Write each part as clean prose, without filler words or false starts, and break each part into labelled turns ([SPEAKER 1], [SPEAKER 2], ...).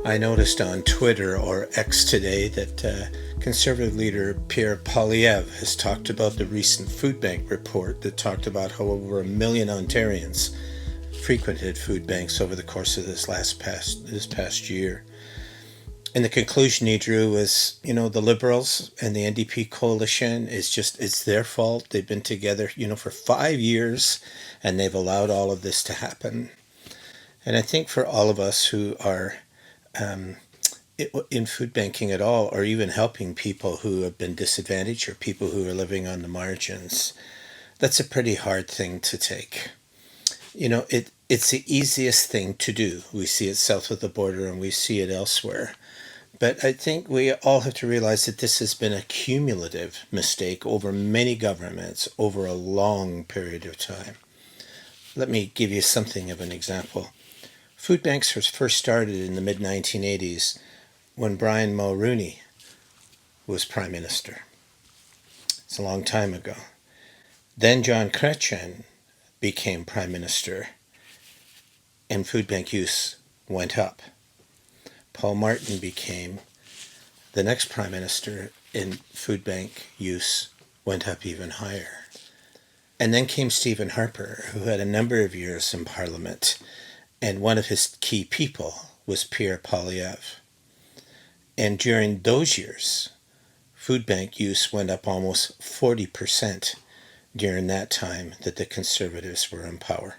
[SPEAKER 1] I noticed on Twitter or X today that Conservative leader Pierre Poilievre has talked about the recent food bank report that talked about how over 1 million Ontarians frequented food banks over the course of this past year. And the conclusion he drew was, the Liberals and the NDP coalition it's their fault. They've been together, for 5 years, and they've allowed all of this to happen. And I think for all of us who are in food banking at all, or even helping people who have been disadvantaged or people who are living on the margins, that's a pretty hard thing to take. It's the easiest thing to do. We see it south of the border and we see it elsewhere. But I think we all have to realize that this has been a cumulative mistake over many governments over a long period of time. Let me give you something of an example. Food banks were first started in the mid-1980s when Brian Mulroney was Prime Minister. It's a long time ago. Then John Chrétien became Prime Minister and food bank use went up. Paul Martin became the next Prime Minister and food bank use went up even higher. And then came Stephen Harper, who had a number of years in Parliament, and one of his key people was Pierre Poilievre. And during those years, food bank use went up almost 40% during that time that the Conservatives were in power.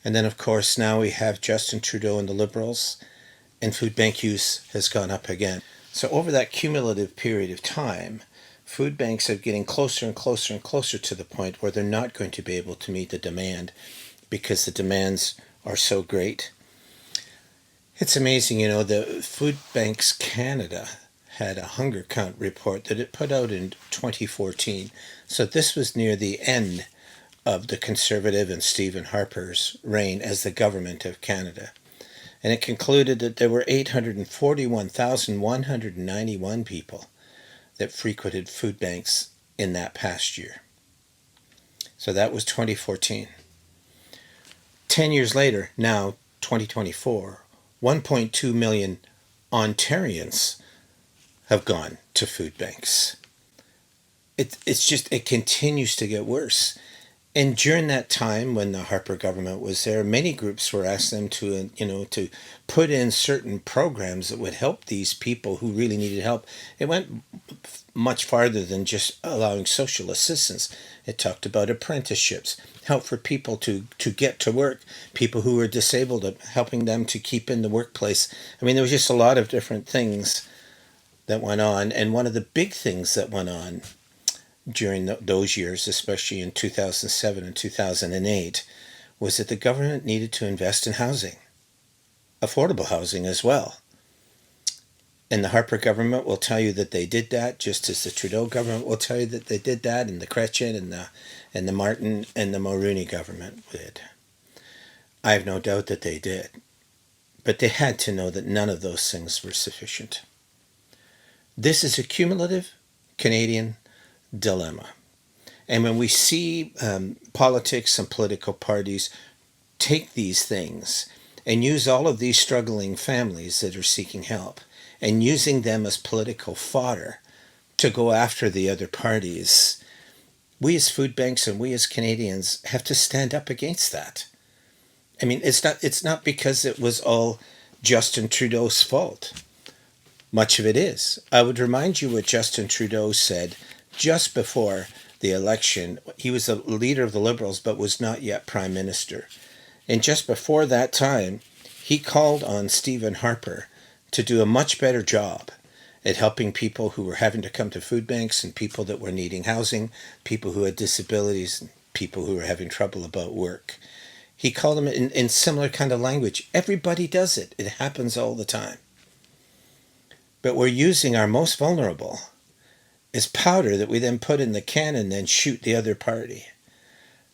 [SPEAKER 1] And then, of course, now we have Justin Trudeau and the Liberals, and food bank use has gone up again. So over that cumulative period of time, food banks are getting closer and closer and closer to the point where they're not going to be able to meet the demand because the demands are so great. It's amazing, the Food Banks Canada had a hunger count report that it put out in 2014. So this was near the end of the Conservative and Stephen Harper's reign as the government of Canada. And it concluded that there were 841,191 people that frequented food banks in that past year. So that was 2014. 10 years later, now 2024, 1.2 million Ontarians have gone to food banks. It continues to get worse. And during that time when the Harper government was there, many groups were asked them to put in certain programs that would help these people who really needed help. It went much farther than just allowing social assistance. It talked about apprenticeships, help for people to get to work, people who were disabled, helping them to keep in the workplace. I mean, there was just a lot of different things that went on. And one of the big things that went on during those years, especially in 2007 and 2008, was that the government needed to invest in housing, affordable housing as well. And the Harper government will tell you that they did that, just as the Trudeau government will tell you that they did that, and the Chrétien and the Martin and the Mulroney government did. I have no doubt that they did. But they had to know that none of those things were sufficient. This is a cumulative Canadian dilemma. And when we see politics and political parties take these things and use all of these struggling families that are seeking help and using them as political fodder to go after the other parties, we as food banks and we as Canadians have to stand up against that. I mean, it's not because it was all Justin Trudeau's fault. Much of it is. I would remind you what Justin Trudeau said just before the election. He was the leader of the Liberals, but was not yet Prime Minister. And just before that time, he called on Stephen Harper to do a much better job at helping people who were having to come to food banks and people that were needing housing, people who had disabilities, and people who were having trouble about work. He called them in similar kind of language. Everybody does it. It happens all the time. But we're using our most vulnerable is powder that we then put in the can and then shoot the other party.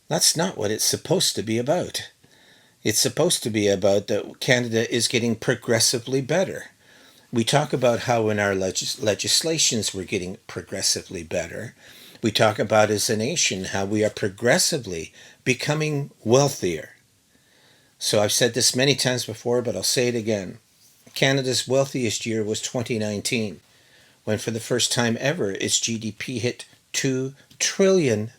[SPEAKER 1] That's not what it's supposed to be about. It's supposed to be about that Canada is getting progressively better. We talk about how in our legislations we're getting progressively better. We talk about as a nation how we are progressively becoming wealthier. So I've said this many times before, but I'll say it again. Canada's wealthiest year was 2019, when for the first time ever its GDP hit $2 trillion.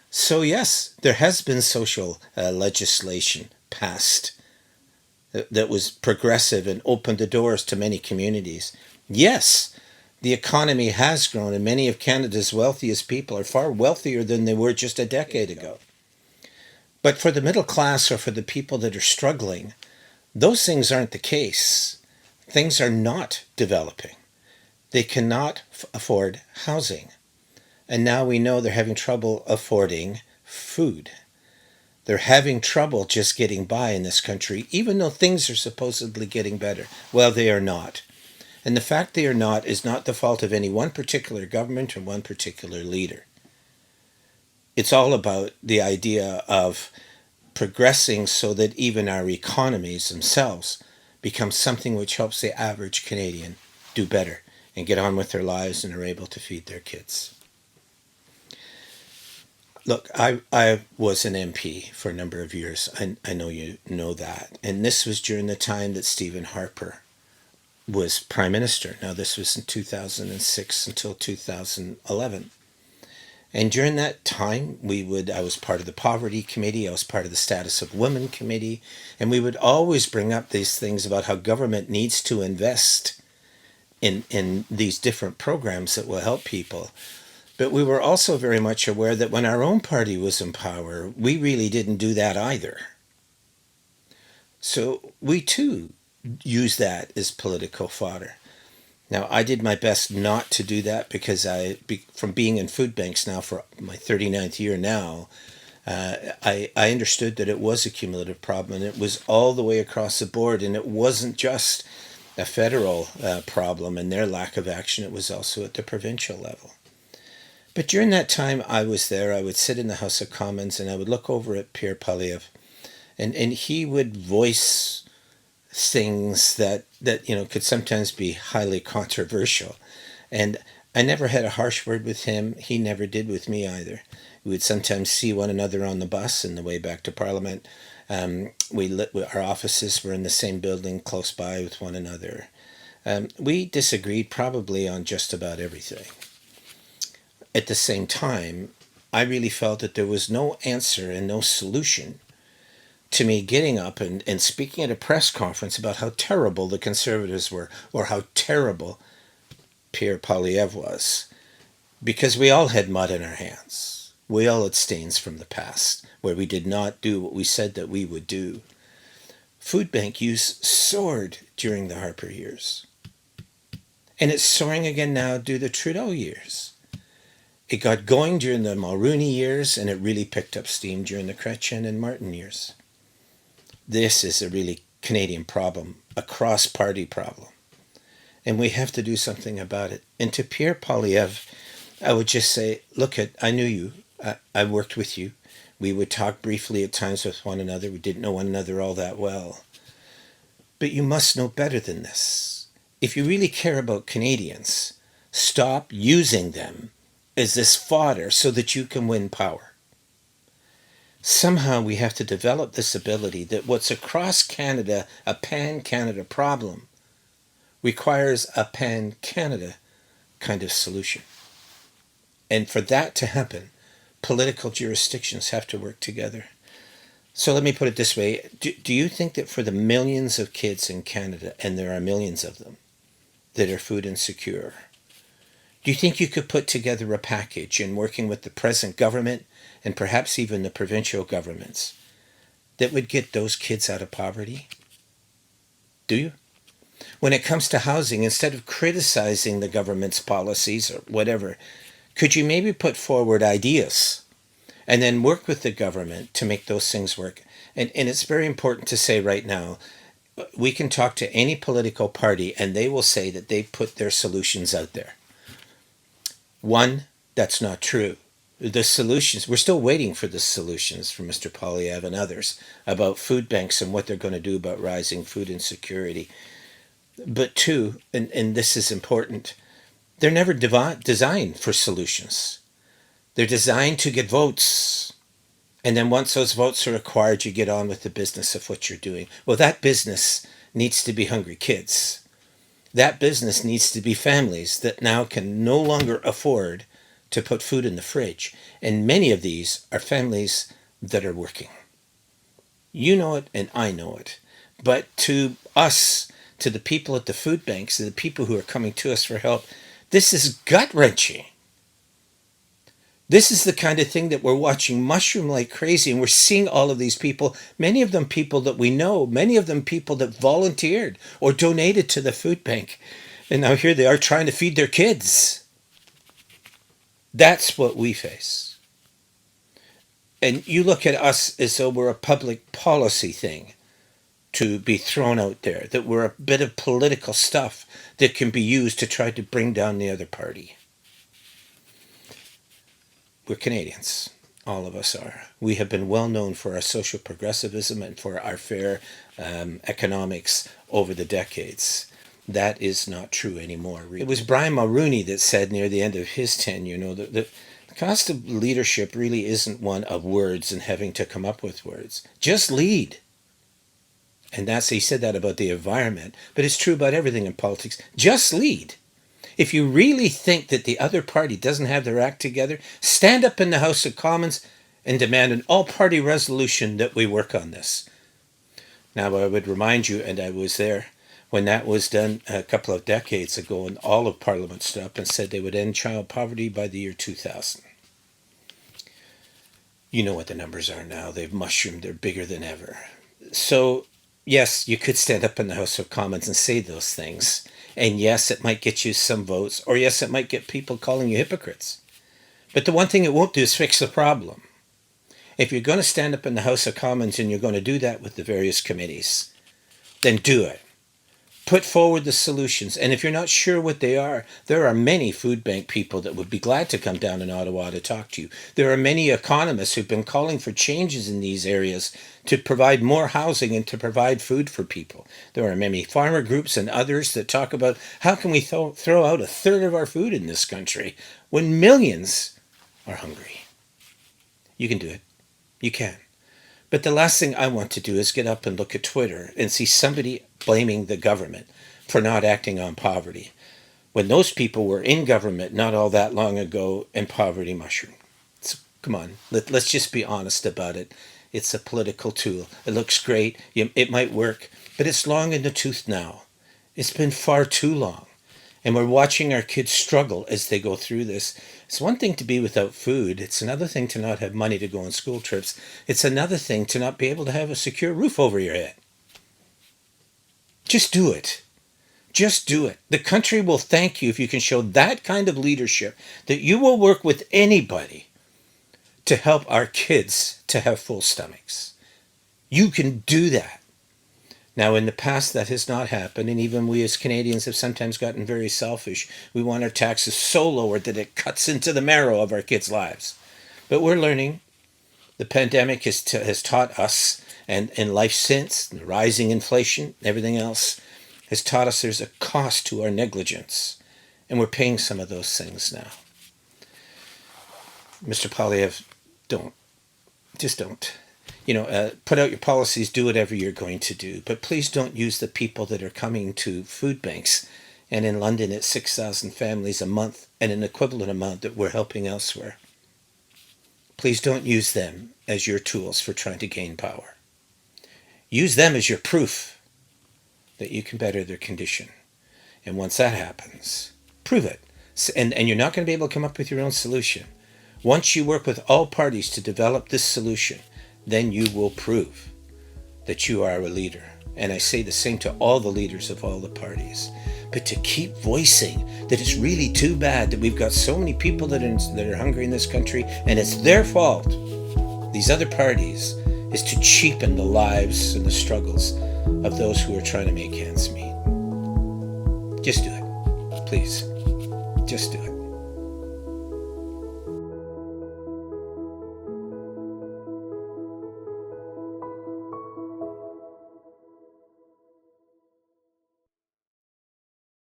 [SPEAKER 1] So, yes, there has been social legislation passed that was progressive and opened the doors to many communities. Yes, the economy has grown, and many of Canada's wealthiest people are far wealthier than they were just a decade ago. But for the middle class or for the people that are struggling, those things aren't the case. Things are not developing. They cannot afford housing. And now we know they're having trouble affording food. They're having trouble just getting by in this country, even though things are supposedly getting better. Well, they are not. And the fact they are not is not the fault of any one particular government or one particular leader. It's all about the idea of progressing so that even our economies themselves become something which helps the average Canadian do better and get on with their lives and are able to feed their kids. Look, I was an MP for a number of years. I know you know that. And this was during the time that Stephen Harper was Prime Minister. Now, this was in 2006 until 2011. And during that time, I was part of the Poverty Committee, I was part of the Status of Women Committee, and we would always bring up these things about how government needs to invest in these different programs that will help people. But we were also very much aware that when our own party was in power, we really didn't do that either. So we too use that as political fodder. Now, I did my best not to do that because from being in food banks now for my 39th year now, I understood that it was a cumulative problem and it was all the way across the board, and it wasn't just a federal problem and their lack of action, it was also at the provincial level. But during that time I was there, I would sit in the House of Commons and I would look over at Pierre Poilievre, and he would voice things that could sometimes be highly controversial. And I never had a harsh word with him. He never did with me either. We would sometimes see one another on the bus in the way back to Parliament. Our offices were in the same building close by with one another. We disagreed probably on just about everything. At the same time, I really felt that there was no answer and no solution to me getting up and speaking at a press conference about how terrible the Conservatives were or how terrible Pierre Poilievre was. Because we all had mud in our hands. We all had stains from the past where we did not do what we said that we would do. Food bank use soared during the Harper years. And it's soaring again now due to the Trudeau years. It got going during the Mulroney years, and it really picked up steam during the Chrétien and Martin years. This is a really Canadian problem, a cross-party problem. And we have to do something about it. And to Pierre Poilievre, I would just say, look, I knew you. I worked with you. We would talk briefly at times with one another. We didn't know one another all that well. But you must know better than this. If you really care about Canadians, stop using them as this fodder so that you can win power. Somehow we have to develop this ability that what's across Canada, a pan-Canada problem, requires a pan-Canada kind of solution. And for that to happen, political jurisdictions have to work together. So let me put it this way. Do you think that for the millions of kids in Canada, and there are millions of them, that are food insecure, do you think you could put together a package in working with the present government and perhaps even the provincial governments that would get those kids out of poverty? Do you? When it comes to housing, instead of criticizing the government's policies or whatever, could you maybe put forward ideas and then work with the government to make those things work? And it's very important to say right now, we can talk to any political party and they will say that they put their solutions out there. One, that's not true. The solutions, we're still waiting for the solutions from Mr. Poilievre and others about food banks and what they're going to do about rising food insecurity. But two, and this is important, they're never designed for solutions. They're designed to get votes. And then once those votes are acquired, you get on with the business of what you're doing. Well, that business needs to be hungry kids. That business needs to be families that now can no longer afford to put food in the fridge. And many of these are families that are working. You know it and I know it. But to us, to the people at the food banks, to the people who are coming to us for help, this is gut-wrenching. This is the kind of thing that we're watching mushroom like crazy, and we're seeing all of these people, many of them people that we know, many of them people that volunteered or donated to the food bank. And now here they are trying to feed their kids. That's what we face. And you look at us as though we're a public policy thing to be thrown out there, that we're a bit of political stuff that can be used to try to bring down the other party. We're Canadians. All of us are. We have been well known for our social progressivism and for our fair economics over the decades. That is not true anymore. It was Brian Mulroney that said near the end of his tenure, that the cost of leadership really isn't one of words and having to come up with words. Just lead. And he said that about the environment, but it's true about everything in politics. Just lead. If you really think that the other party doesn't have their act together, stand up in the House of Commons and demand an all-party resolution that we work on this. Now, I would remind you, and I was there when that was done a couple of decades ago, and all of Parliament stood up and said they would end child poverty by the year 2000. You know what the numbers are now. They've mushroomed. They're bigger than ever. So, yes, you could stand up in the House of Commons and say those things. And yes, it might get you some votes, or yes, it might get people calling you hypocrites. But the one thing it won't do is fix the problem. If you're going to stand up in the House of Commons and you're going to do that with the various committees, then do it. Put forward the solutions. And if you're not sure what they are, there are many food bank people that would be glad to come down in Ottawa to talk to you. There are many economists who've been calling for changes in these areas to provide more housing and to provide food for people. There are many farmer groups and others that talk about how can we throw out a third of our food in this country when millions are hungry. You can do it. You can. But the last thing I want to do is get up and look at Twitter and see somebody blaming the government for not acting on poverty, when those people were in government not all that long ago and poverty mushroomed. So, come on, let's just be honest about it. It's a political tool. It looks great. It might work, but it's long in the tooth now. It's been far too long. And we're watching our kids struggle as they go through this. It's one thing to be without food. It's another thing to not have money to go on school trips. It's another thing to not be able to have a secure roof over your head. Just do it. Just do it. The country will thank you if you can show that kind of leadership, that you will work with anybody to help our kids to have full stomachs. You can do that. Now, in the past, that has not happened, and even we as Canadians have sometimes gotten very selfish. We want our taxes so lowered that it cuts into the marrow of our kids' lives. But we're learning. The pandemic has taught us, and in life since, the rising inflation, everything else, has taught us there's a cost to our negligence, and we're paying some of those things now. Mr. Poilievre, just don't. Put out your policies, do whatever you're going to do. But please don't use the people that are coming to food banks. And in London, it's 6,000 families a month and an equivalent amount that we're helping elsewhere. Please don't use them as your tools for trying to gain power. Use them as your proof that you can better their condition. And once that happens, prove it. And you're not going to be able to come up with your own solution. Once you work with all parties to develop this solution, then you will prove that you are a leader. And I say the same to all the leaders of all the parties. But to keep voicing that it's really too bad that we've got so many people that are hungry in this country, and it's their fault, these other parties, is to cheapen the lives and the struggles of those who are trying to make ends meet. Just do it. Please. Just do it.